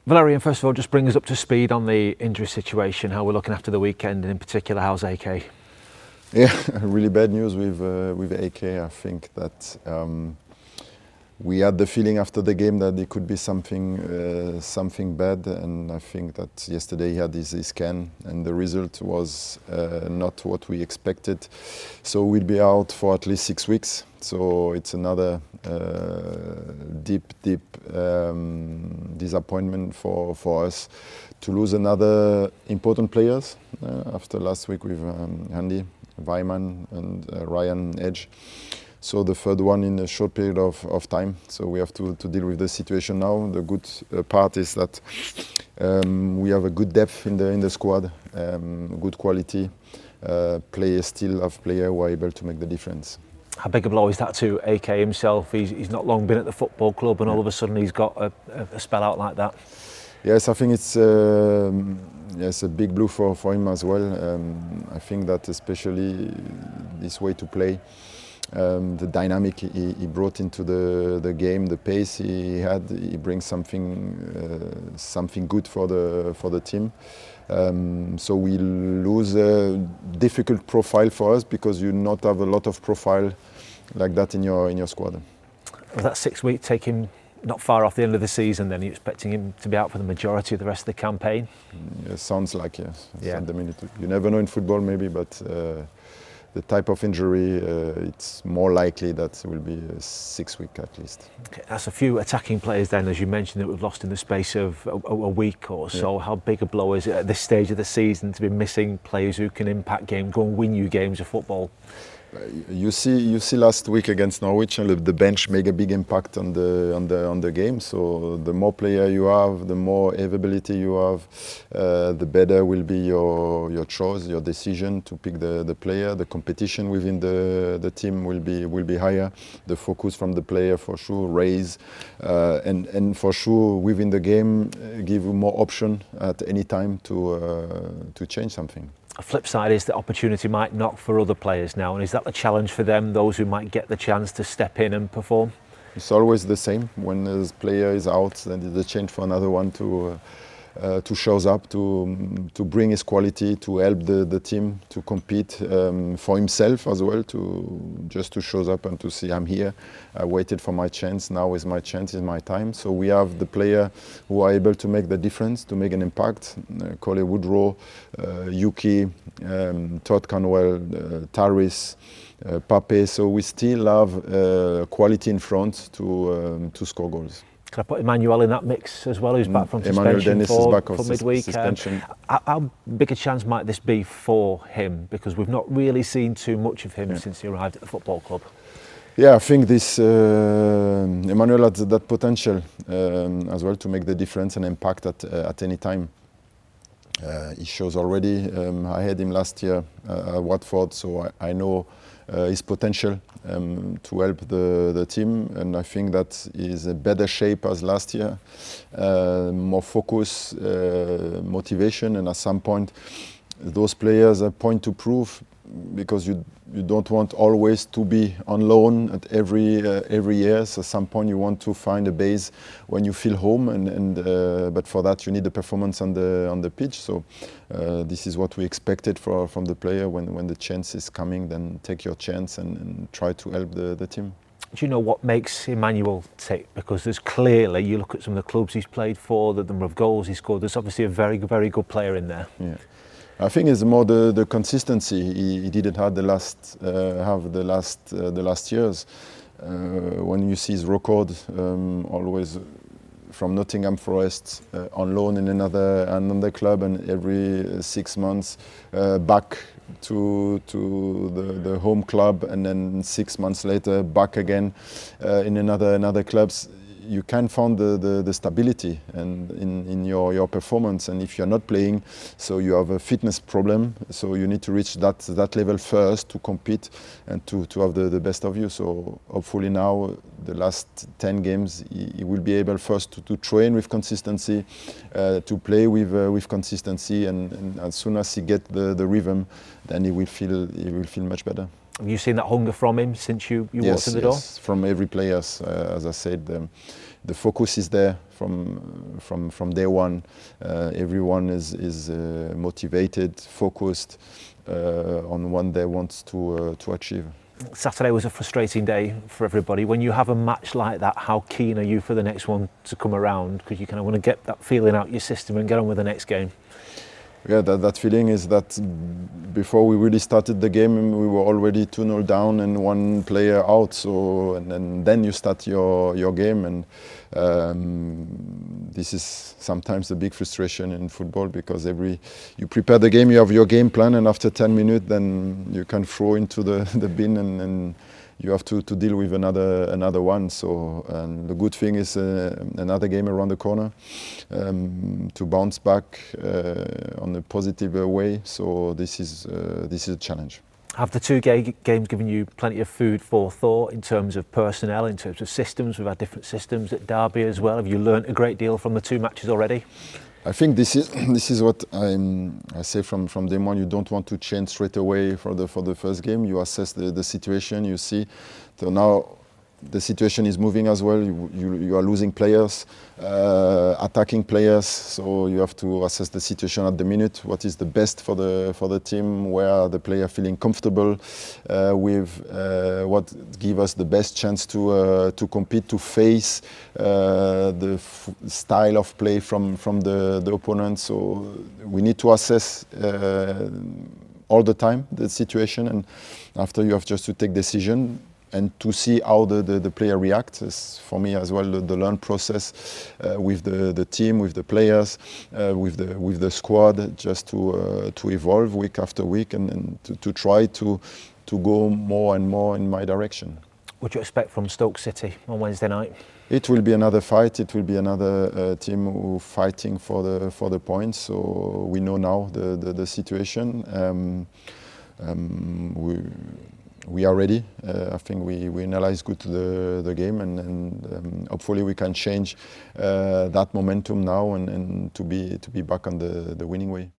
Valerien, first of all, just bring us up to speed on the injury situation, how we're looking after the weekend, and in particular, how's AK? Yeah, really bad news with AK. I think that we had the feeling after the game that it could be something bad, and I think that yesterday he had his scan, and the result was not what we expected. So we'll be out for at least 6 weeks. So it's another deep disappointment for us to lose another important players after last week with Andy Weimann and Ryan Edge. So the third one in a short period of time. So we have to deal with the situation now. The good part is that we have a good depth in the squad, good quality. Players still have players who are able to make the difference. How big a blow is that to AK himself? He's not long been at the football club, and all of a sudden he's got a spell out like that. Yes, I think it's a big blow for him as well. I think that especially this way to play, the dynamic he brought into the game, the pace he had, he brings something good for the team. So we lose a difficult profile for us because you not have a lot of profile like that in your squad. Well, that 6 week take him not far off the end of the season, then you're expecting him to be out for the majority of the rest of the campaign? Yeah, sounds like, yes. Yeah. You never know in football maybe, but the type of injury, it's more likely that it will be 6 weeks at least. Okay, that's a few attacking players then, as you mentioned, that we've lost in the space of a week or so. Yeah. How big a blow is it at this stage of the season to be missing players who can impact games, go and win you games of football? You see last week against Norwich, the bench make a big impact on the game. So the more player you have, the more availability you have, the better will be your choice, your decision to pick the player. The competition within the team will be higher. The focus from the player for sure raise, and for sure within the game give you more option at any time to change something. The flip side is that opportunity might knock for other players now, and is that the challenge for them, those who might get the chance to step in and perform? It's always the same. When a player is out, then there's a chance for another one to shows up, to bring his quality, to help the team to compete, for himself as well, to shows up and to see I'm here. I waited for my chance. Now is my chance, is my time. So we have the player who are able to make the difference, to make an impact. Coley Woodrow, Yuki, Todd Canwell, Taris, Pape. So we still have quality in front to score goals. Can I put Emmanuel in that mix as well, who's back from suspension for midweek? How big a chance might this be for him? Because we've not really seen too much of him since he arrived at the football club. Yeah, I think this Emmanuel has that potential as well to make the difference and impact at any time. He shows already. I had him last year at Watford, so I know his potential to help the team, and I think that is a better shape as last year, more focus, motivation, and at some point those players have point to prove, because you don't want always to be on loan at every year. So at some point you want to find a base when you feel home, but for that you need the performance on the pitch. So this is what we expected from the player. When the chance is coming, then take your chance and try to help the team. Do you know what makes Emmanuel tick? Because there's clearly, you look at some of the clubs he's played for, the number of goals he scored, there's obviously a very good player in there. Yeah. I think it's more the consistency he didn't have the last years. When you see his record, always from Nottingham Forest on loan in another club, and every 6 months back to the home club, and then 6 months later back again in another clubs. You can find the stability and in your performance, and if you're not playing, so you have a fitness problem, so you need to reach that level first to compete and to have the best of you. So hopefully now the last 10 games he will be able first to train with consistency, to play with consistency, and as soon as he get the rhythm, then he will feel much better. Have you seen that hunger from him since you walked in the door? Yes, from every player. As I said, the focus is there from day one. Everyone is motivated, focused on what they want to achieve. Saturday was a frustrating day for everybody. When you have a match like that, how keen are you for the next one to come around? Because you kind of want to get that feeling out your system and get on with the next game. Yeah, that feeling is that before we really started the game, we were already 2-0 down and one player out. So and then you start your game, and this is sometimes the big frustration in football, because you prepare the game, you have your game plan, and after 10 minutes, then you can throw into the bin and you have to deal with another one. So the good thing is another game around the corner to bounce back on a positive way. So this is a challenge. Have the two games given you plenty of food for thought in terms of personnel, in terms of systems? We've had different systems at Derby as well. Have you learnt a great deal from the two matches already? I think this is what I say from day one. You don't want to change straight away for the first game. You assess the situation. You see, so now the situation is moving as well. You are losing players, attacking players. So you have to assess the situation at the minute. What is the best for the team? Where are the players feeling comfortable with? What give us the best chance to compete, to face the style of play from the opponent. So we need to assess all the time the situation, and after you have just to take decision and to see how the player reacts. For me as well, the learn process with the team, with the players, with the squad, just to evolve week after week and to try to go more and more in my direction. What do you expect from Stoke City on Wednesday night? It will be another fight. It will be another team who fighting for the points. So we know now the situation. We are ready. I think we analyze good the game, and hopefully we can change that momentum now and to be back on the winning way.